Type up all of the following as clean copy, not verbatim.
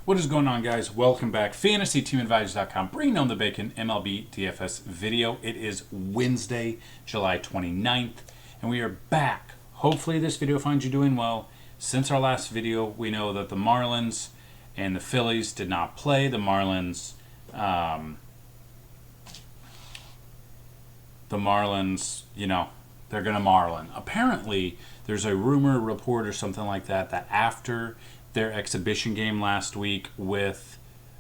What is going on, guys? Welcome back. FantasyTeamAdvisors.com, bringing on the bacon MLB DFS video. It is Wednesday, July 29th, and we are back. Hopefully this video finds you doing well. Since our last video, we know that the Marlins and the Phillies did not play. The Marlins, you know, they're going to Marlin. Apparently, there's a rumor report or something like that, that after their exhibition game last week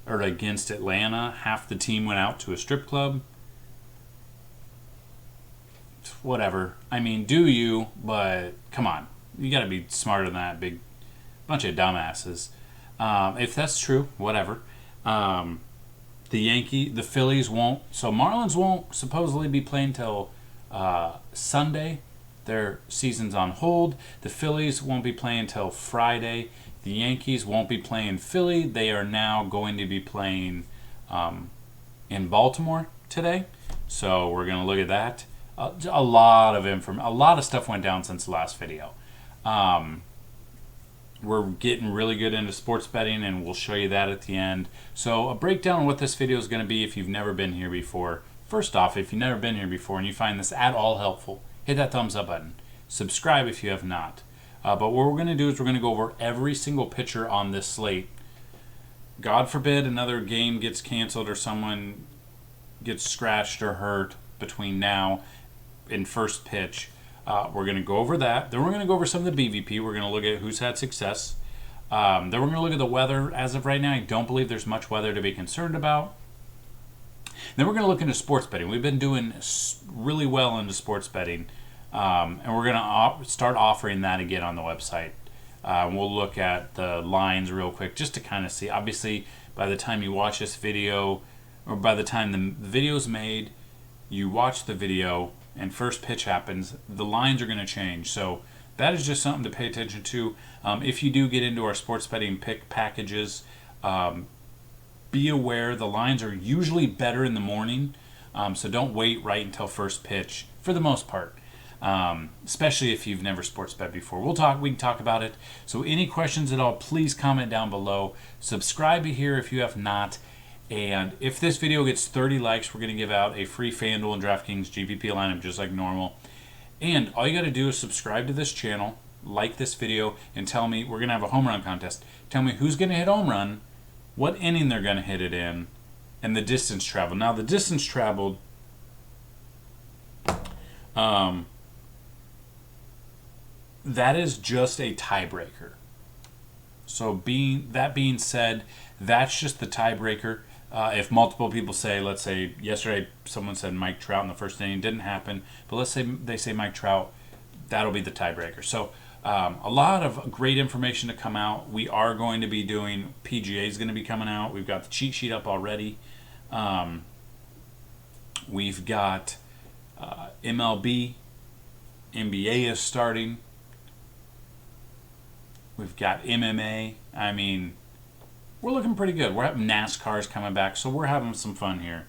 against Atlanta, half the team went out to a strip club. Whatever. I mean, do you, but come on. You got to be smarter than that, big bunch of dumbasses. If that's true, whatever. The Phillies won't. So Marlins won't supposedly be playing till Sunday. Their season's on hold. The Phillies won't be playing till Friday. The Yankees won't be playing Philly. They are now going to be playing in Baltimore today. So we're going to look at that. A lot of stuff went down since the last video. We're getting really good into sports betting, and we'll show you that at the end. So a breakdown of what this video is going to be if you've never been here before. First off, if you've never been here before and you find this at all helpful, hit that thumbs up button. Subscribe if you have not. But what we're going to do is we're going to go over every single pitcher on this slate. God forbid another game gets canceled or someone gets scratched or hurt between now and first pitch. We're going to go over that. Then we're going to go over some of the BVP. We're going to look at who's had success. Then we're going to look at the weather. As of right now, I don't believe there's much weather to be concerned about. Then we're going to look into sports betting. We've been doing really well into sports betting. And we're going to start offering that again on the website. We'll look at the lines real quick just to kind of see. Obviously, by the time you watch this video, or by the time the video's made, you watch the video and first pitch happens, the lines are going to change. So that is just something to pay attention to. If you do get into our sports betting pick packages, be aware the lines are usually better in the morning. So don't wait right until first pitch for the most part. Especially if you've never sports bet before. We can talk about it. So any questions at all, please comment down below. Subscribe here if you have not. And if this video gets 30 likes, we're going to give out a free Fanduel and Draftkings GPP lineup just like normal. And all you got to do is subscribe to this channel, like this video, and tell me, we're going to have a home run contest. Tell me who's going to hit home run, what inning they're going to hit it in, and the distance traveled. Now the distance traveled, that is just a tiebreaker. So that being said, that's just the tiebreaker. If multiple people say, let's say yesterday someone said Mike Trout in the first inning, didn't happen, but let's say they say Mike Trout, that'll be the tiebreaker. So a lot of great information to come out. We are going to be doing, PGA is going to be coming out. We've got the cheat sheet up already. We've got MLB, NBA is starting. We've got MMA. I mean, we're looking pretty good. We're having NASCAR's coming back, so we're having some fun here.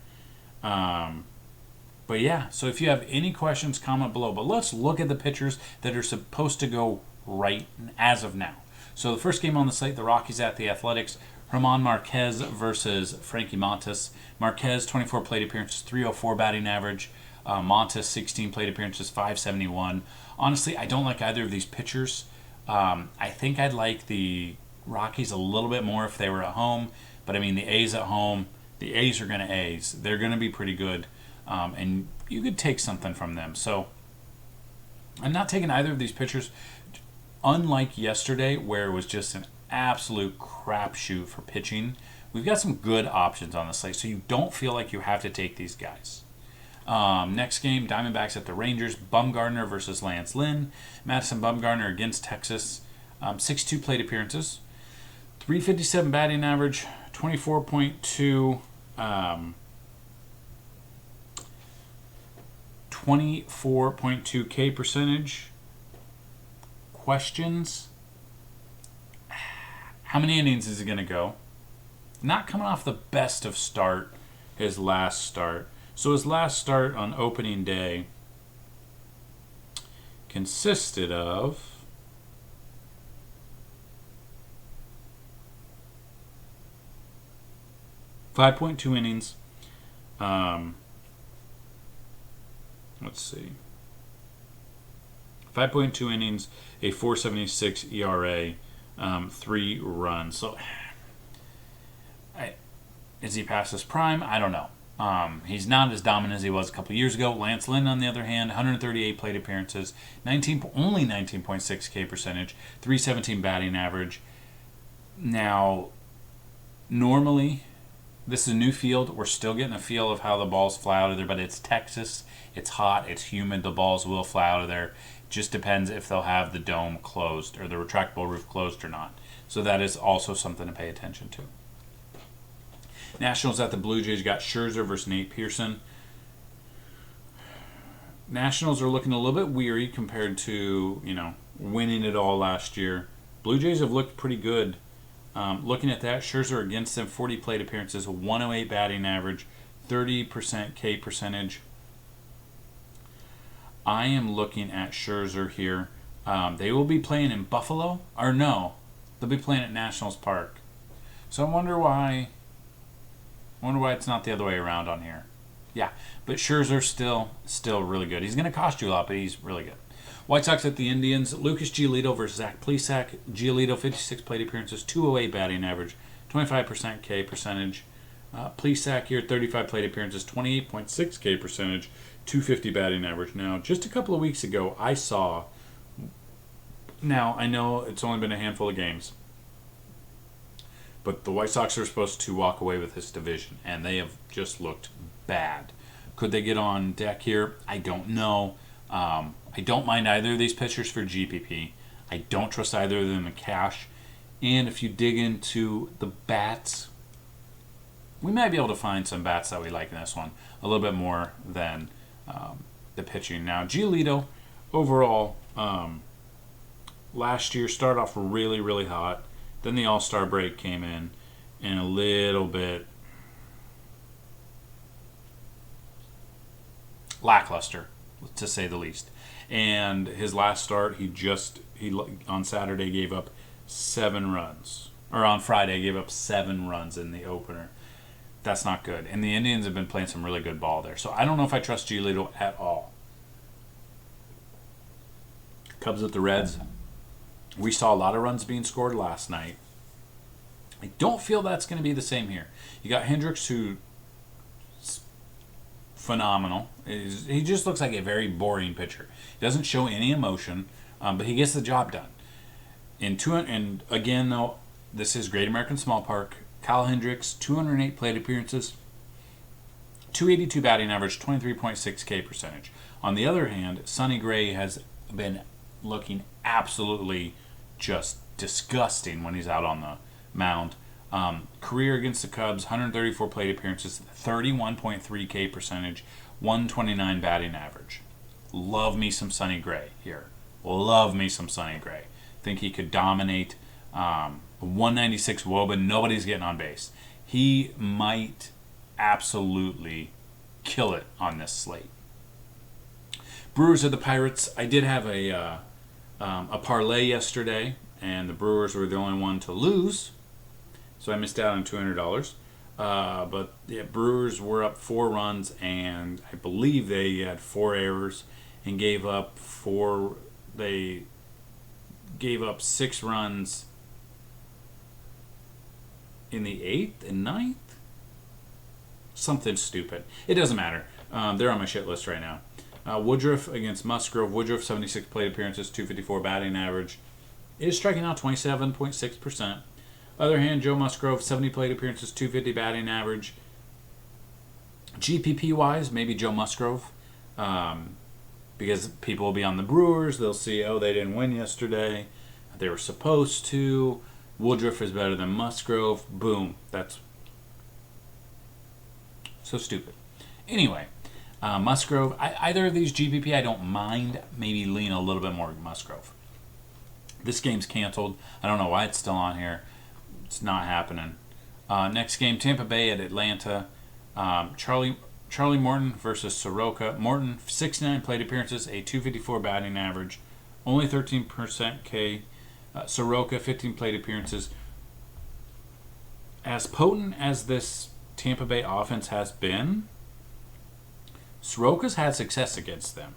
But yeah, so if you have any questions, comment below. But let's look at the pitchers that are supposed to go right as of now. So the first game on the slate, the Rockies at the Athletics. German Marquez versus Frankie Montas. Marquez, 24 plate appearances, 304 batting average. Montas, 16 plate appearances, 571. Honestly, I don't like either of these pitchers. I think I'd like the Rockies a little bit more if they were at home. But, I mean, the A's at home, the A's are going to A's. They're going to be pretty good. And you could take something from them. So, I'm not taking either of these pitchers. Unlike yesterday, where it was just an absolute crapshoot for pitching, we've got some good options on the slate. So, you don't feel like you have to take these guys. Next game, Diamondbacks at the Rangers. Bumgarner versus Lance Lynn. Madison Bumgarner against Texas. 6-2 plate appearances. 357 batting average. 24.2 24.2 K percentage. Questions. How many innings is he going to go? Not coming off the best of start, his last start. So his last start on opening day consisted of 5.2 innings. Let's see. 5.2 innings, a 4.76 ERA, 3 runs. So, is he past his prime? I don't know. He's not as dominant as he was a couple years ago. Lance Lynn, on the other hand, 138 plate appearances, only 19.6 K percentage, 317 batting average. Now, normally, this is a new field. We're still getting a feel of how the balls fly out of there, but it's Texas. It's hot. It's humid. The balls will fly out of there. It just depends if they'll have the dome closed or the retractable roof closed or not. So that is also something to pay attention to. Nationals at the Blue Jays got Scherzer versus Nate Pearson. Nationals are looking a little bit weary compared to, winning it all last year. Blue Jays have looked pretty good. Looking at that, Scherzer against them, 40 plate appearances, 108 batting average, 30% K percentage. I am looking at Scherzer here. They will be playing in Buffalo, or no, they'll be playing at Nationals Park. So I wonder why it's not the other way around on here. Yeah, but Scherzer's still really good. He's going to cost you a lot, but he's really good. White Sox at the Indians. Lucas Giolito versus Zach Plesac. Giolito, 56 plate appearances, 208 batting average, 25% K percentage. Plesac here, 35 plate appearances, 28.6 K percentage, 250 batting average. Now, just a couple of weeks ago, I saw... Now, I know it's only been a handful of games, but the White Sox are supposed to walk away with this division, and they have just looked bad. Could they get on deck here? I don't know. I don't mind either of these pitchers for GPP. I don't trust either of them in cash. And if you dig into the bats, we might be able to find some bats that we like in this one a little bit more than the pitching. Now, Giolito, overall, last year started off really, really hot. Then the All-Star break came in, and a little bit lackluster, to say the least. And his last start, he on Saturday gave up 7 runs. Or on Friday, gave up 7 runs in the opener. That's not good. And the Indians have been playing some really good ball there. So I don't know if I trust Giolito at all. Cubs at the Reds. We saw a lot of runs being scored last night. I don't feel that's going to be the same here. You got Hendricks, who's phenomenal. He just looks like a very boring pitcher. He doesn't show any emotion, but he gets the job done. And again, though, this is Great American Small Park. Kyle Hendricks, 208 plate appearances, 282 batting average, 23.6 K percentage. On the other hand, Sonny Gray has been looking absolutely just disgusting when he's out on the mound. Career against the Cubs, 134 plate appearances, 31.3 K percentage, 129 batting average. Love me some Sonny Gray here. Love me some Sonny Gray. Think he could dominate. 196 WOBA, nobody's getting on base. He might absolutely kill it on this slate. Brewers at the Pirates. I did have a parlay yesterday, and the Brewers were the only one to lose, so I missed out on $200. But the Brewers were up 4 runs, and I believe they had 4 errors and gave up 6 runs in the 8th and 9th? Something stupid. It doesn't matter. They're on my shit list right now. Woodruff against Musgrove. Woodruff, 76 plate appearances, 254 batting average. It is striking out 27.6%. Other hand, Joe Musgrove, 70 plate appearances, 250 batting average. GPP-wise, maybe Joe Musgrove. Because people will be on the Brewers. They'll see, they didn't win yesterday. They were supposed to. Woodruff is better than Musgrove. Boom. That's so stupid. Anyway, Musgrove. Either of these GPP, I don't mind. Maybe lean a little bit more Musgrove. This game's canceled. I don't know why it's still on here. It's not happening. Next game, Tampa Bay at Atlanta. Charlie Morton versus Soroka. Morton, 69 plate appearances, a 254 batting average, only 13% K. Soroka, 15 plate appearances. As potent as this Tampa Bay offense has been, Soroka's had success against them.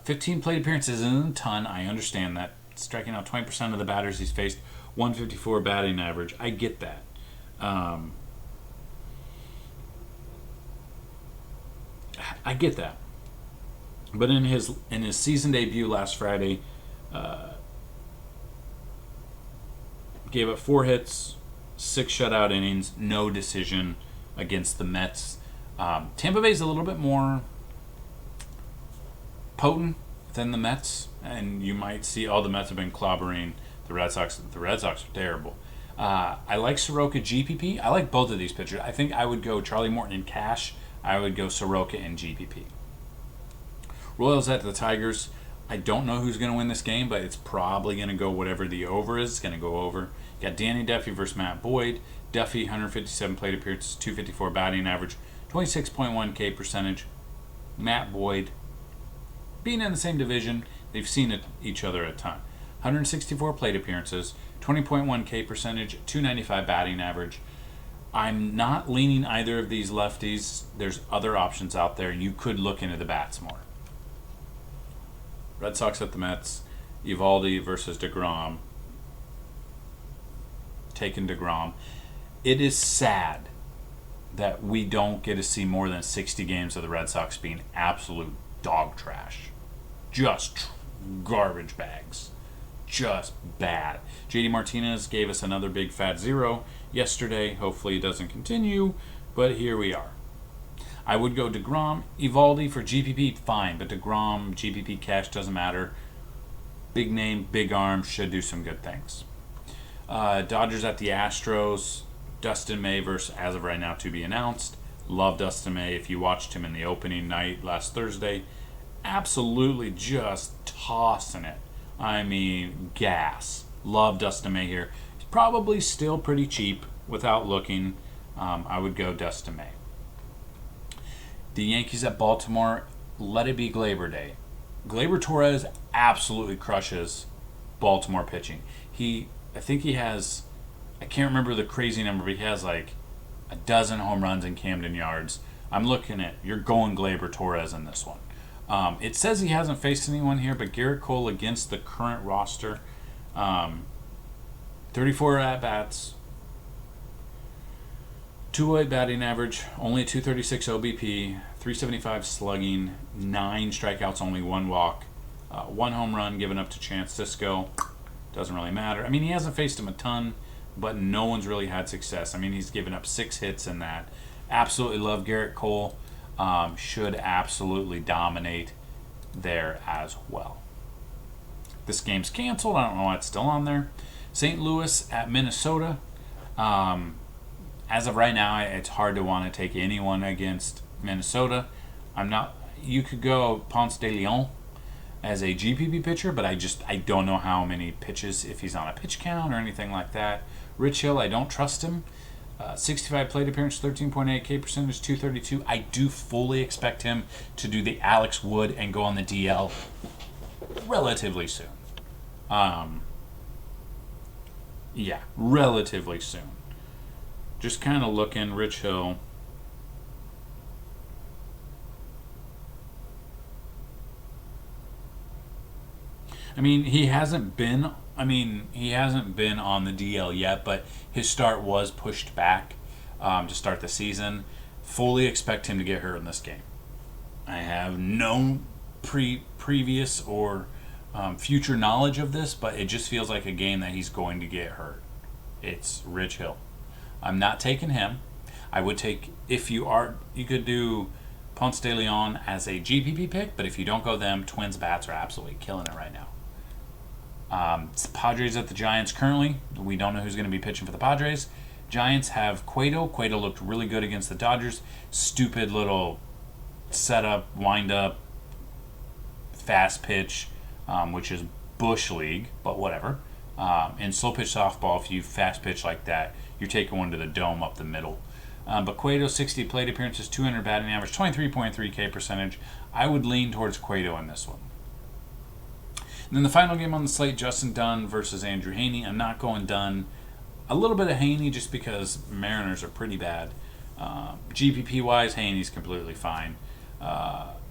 15 plate appearances isn't a ton. I understand that. Striking out 20% of the batters he's faced, 154 batting average. I get that. I get that. But in his season debut last Friday, gave up 4 hits, 6 shutout innings, no decision against the Mets. Tampa Bay's a little bit more potent than the Mets, and you might see the Mets have been clobbering the Red Sox. The Red Sox are terrible. I like Soroka GPP. I like both of these pitchers. I think I would go Charlie Morton and Cash. I would go Soroka and GPP. Royals at the Tigers. I don't know who's going to win this game, but it's probably going to go whatever the over is. It's going to go over. You got Danny Duffy versus Matt Boyd. Duffy, 157 plate appearances, 254 batting average, 26.1 K percentage. Matt Boyd, being in the same division, they've seen each other a ton. 164 plate appearances, 20.1 K percentage, 295 batting average. I'm not leaning either of these lefties. There's other options out there. You could look into the bats more. Red Sox at the Mets. Eovaldi versus DeGrom. Taking DeGrom. It is sad that we don't get to see more than 60 games of the Red Sox being absolute dog trash. Just garbage bags. Just bad. JD Martinez gave us another big fat 0 yesterday. Hopefully it doesn't continue, but here we are. I would go DeGrom. Eovaldi for GPP, fine, but DeGrom, GPP cash doesn't matter. Big name, big arm, should do some good things. Dodgers at the Astros. Dustin May versus, as of right now, to be announced. Love Dustin May. If you watched him in the opening night last Thursday, absolutely just tossing it. I mean, gas. Love Dustin May here. He's probably still pretty cheap without looking. I would go Dustin May. The Yankees at Baltimore, let it be Gleyber Day. Gleyber Torres absolutely crushes Baltimore pitching. I think he has, I can't remember the crazy number, but he has like a dozen home runs in Camden Yards. I'm looking at, you're going Gleyber Torres in this one. It says he hasn't faced anyone here, but Garrett Cole against the current roster, 34 at-bats, 208 batting average, only 236 OBP, 375 slugging, 9 strikeouts, only 1 walk, 1 home run given up to Chance Sisco. Doesn't really matter. I mean, he hasn't faced him a ton, but no one's really had success. I mean, he's given up 6 hits in that. Absolutely love Garrett Cole. Should absolutely dominate there as well. This game's canceled. I don't know why it's still on there. St. Louis at Minnesota. As of right now, it's hard to want to take anyone against Minnesota. You could go Ponce de Leon as a GPP pitcher, but I don't know how many pitches, if he's on a pitch count or anything like that. Rich Hill, I don't trust him. 65 plate appearance, 13.8 K percentage, 232. I do fully expect him to do the Alex Wood and go on the DL relatively soon. Yeah, relatively soon. Just kind of looking, Rich Hill. I mean, he hasn't been on the DL yet, but his start was pushed back to start the season. Fully expect him to get hurt in this game. I have no previous or future knowledge of this, but it just feels like a game that he's going to get hurt. It's Rich Hill. I'm not taking him. I would take, you could do Ponce de Leon as a GPP pick, but if you don't go them, Twins bats are absolutely killing it right now. Padres at the Giants currently. We don't know who's going to be pitching for the Padres. Giants have Cueto. Cueto looked really good against the Dodgers. Stupid little setup, wind up, fast pitch, which is Bush League, but whatever. In slow pitch softball, if you fast pitch like that, you're taking one to the dome up the middle. But Cueto, 60 plate appearances, 200 batting average, 23.3 K percentage. I would lean towards Cueto in this one. And then the final game on the slate, Justin Dunn versus Andrew Heaney. I'm not going Dunn. A little bit of Heaney just because Mariners are pretty bad. GPP wise, Haney's completely fine.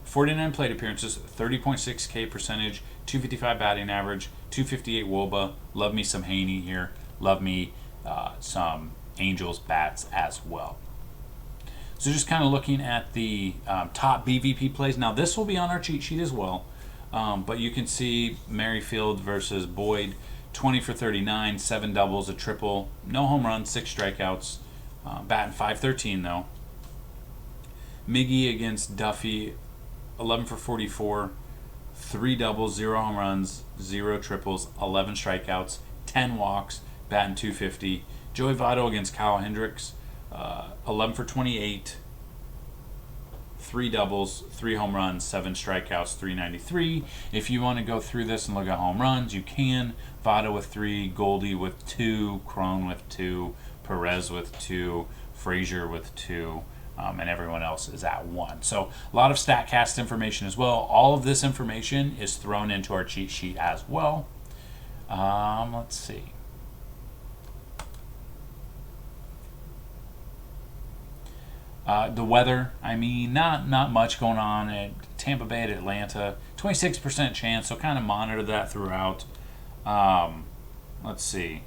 49 plate appearances, 30.6K percentage, 255 batting average, 258 WOBA. Love me some Haney here. Love me some Angels bats as well. So just kind of looking at the top BVP plays. Now this will be on our cheat sheet as well. But you can see Merrifield versus Boyd, 20 for 39, 7 doubles, a triple, no home runs, 6 strikeouts, batting .513 though. Miggy against Duffy, 11 for 44, 3 doubles, 0 home runs, 0 triples, 11 strikeouts, 10 walks, batting .250. Joey Votto against Kyle Hendricks, 11 for 28, 3 doubles, 3 home runs, 7 strikeouts, 393. If you want to go through this and look at home runs, you can. Votto with 3, Goldie with 2, Cron with 2, Perez with 2, Frazier with 2, and everyone else is at 1. So a lot of StatCast information as well. All of this information is thrown into our cheat sheet as well. Let's see. The weather, I mean, not much going on at Tampa Bay at Atlanta. 26% chance, so kind of monitor that throughout. Let's see.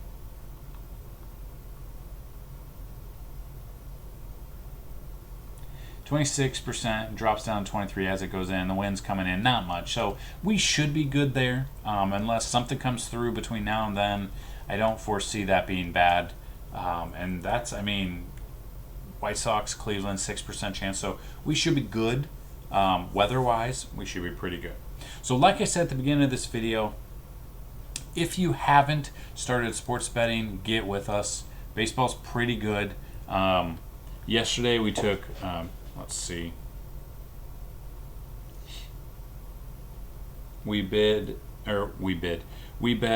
%, drops down to 23 as it goes in. The wind's coming in, not much. So we should be good there, unless something comes through between now and then. I don't foresee that being bad. And that's, I mean, White Sox, Cleveland, 6% chance. So we should be good. Weather-wise, we should be pretty good. So like I said at the beginning of this video, if you haven't started sports betting, get with us. Baseball's pretty good. Yesterday we took, let's see, we bet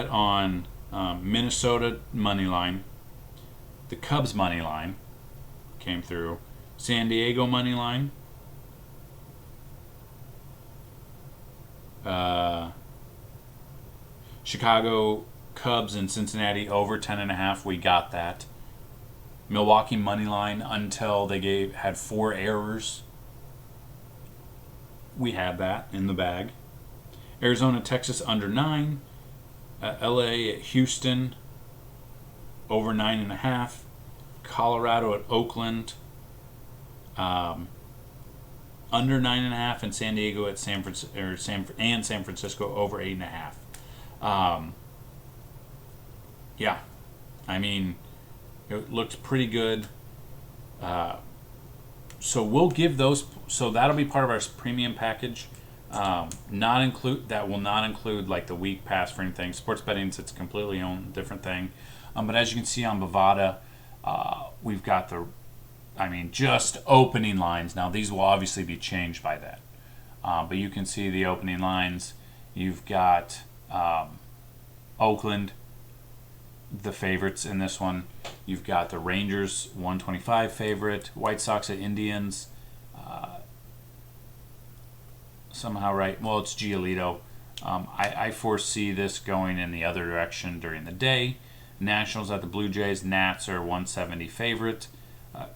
on Minnesota money line, the Cubs money line came through, San Diego money line, Chicago Cubs and Cincinnati over 10.5. We got that. Milwaukee money line until they had 4 errors. We had that in the bag. Arizona, Texas under 9. LA at Houston over 9.5. Colorado at Oakland under 9.5, and San Diego at San Francisco over 8.5. Yeah, I mean, it looked pretty good. So we'll give those. So that'll be part of our premium package. That will not include like the week pass for anything. Sports betting, it's completely own different thing. But as you can see on Bovada, we've got just opening lines. Now these will obviously be changed by that. But you can see the opening lines. You've got Oakland, the favorites in this one. You've got the Rangers 125 favorite, White Sox at Indians. Somehow right. Well, it's Giolito. I foresee this going in the other direction during the day. Nationals at the Blue Jays. Nats are 170 favorite.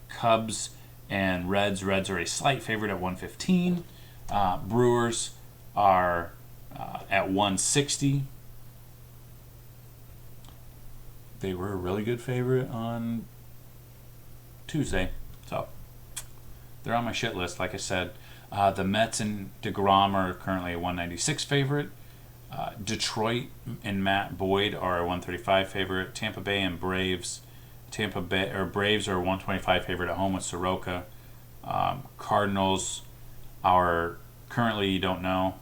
Cubs and Reds. Reds are a slight favorite at 115. Brewers are at 160. They were a really good favorite on Tuesday, so they're on my shit list. Like I said, the Mets and DeGrom are currently a 196 favorite. Detroit and Matt Boyd are a 135 favorite. Tampa Bay and Braves. Braves are a 125 favorite at home with Soroka. Cardinals are currently, you don't know.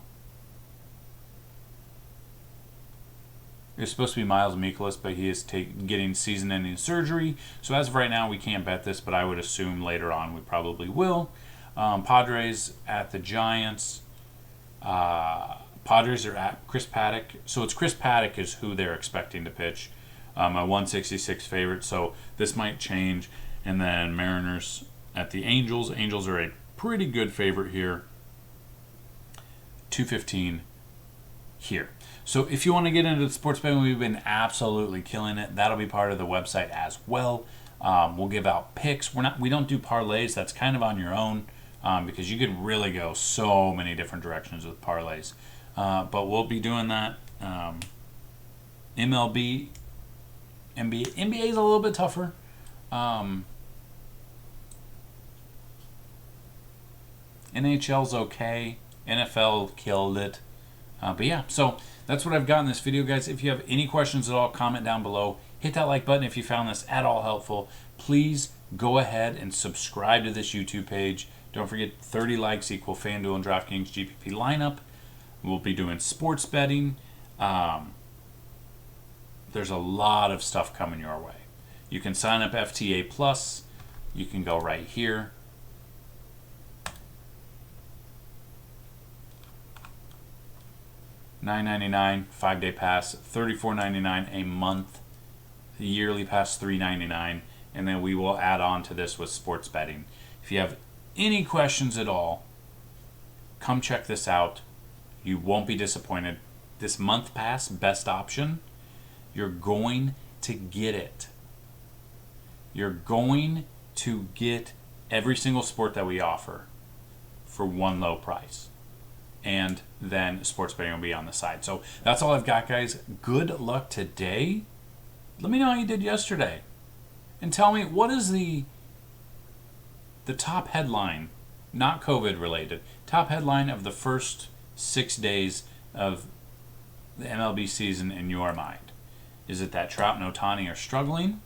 It's supposed to be Miles Mikolas, but he is getting season-ending surgery. So as of right now, we can't bet this, but I would assume later on we probably will. Padres at the Giants. Padres are at Chris Paddock. So it's Chris Paddock is who they're expecting to pitch. A 166 favorite, so this might change. And then Mariners at the Angels. Angels are a pretty good favorite here. 215 here. So if you want to get into the sports betting, we've been absolutely killing it. That'll be part of the website as well. We'll give out picks. We don't do parlays. That's kind of on your own because you could really go so many different directions with parlays. But we'll be doing that. MLB, NBA is a little bit tougher. NHL's okay. NFL killed it. But yeah, so that's what I've got in this video, guys. If you have any questions at all, comment down below. Hit that like button if you found this at all helpful. Please go ahead and subscribe to this YouTube page. Don't forget 30 likes equal Fanduel and Draftkings GPP lineup. We'll be doing sports betting. There's a lot of stuff coming your way. You can sign up FTA Plus. You can go right here. $9.99 5-day pass, $34.99 a month, the yearly pass $3.99, and then we will add on to this with sports betting. If you have any questions at all, come check this out. You won't be disappointed. This month pass, best option, you're going to get it. You're going to get every single sport that we offer for one low price. And then sports betting will be on the side. So that's all I've got, guys. Good luck today. Let me know how you did yesterday. And tell me, what is the top headline, not COVID related, top headline of the first 6 days of the MLB season in your mind? Is it that Trout and Ohtani are struggling?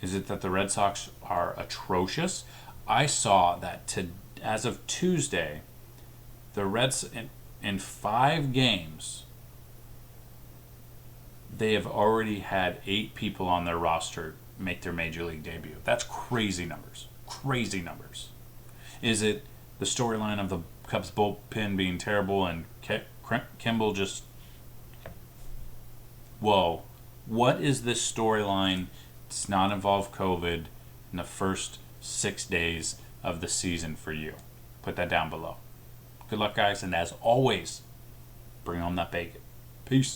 Is it that the Red Sox are atrocious? I saw that as of Tuesday, the Reds, in 5 games, they have already had 8 people on their roster make their major league debut. That's crazy numbers. Crazy numbers. Is it the storyline of the Cubs bullpen being terrible and Kimball just... Whoa. What is this storyline does not involve COVID in the first 6 days of the season for you? Put that down below. Good luck, guys, and as always, bring home that bacon. Peace.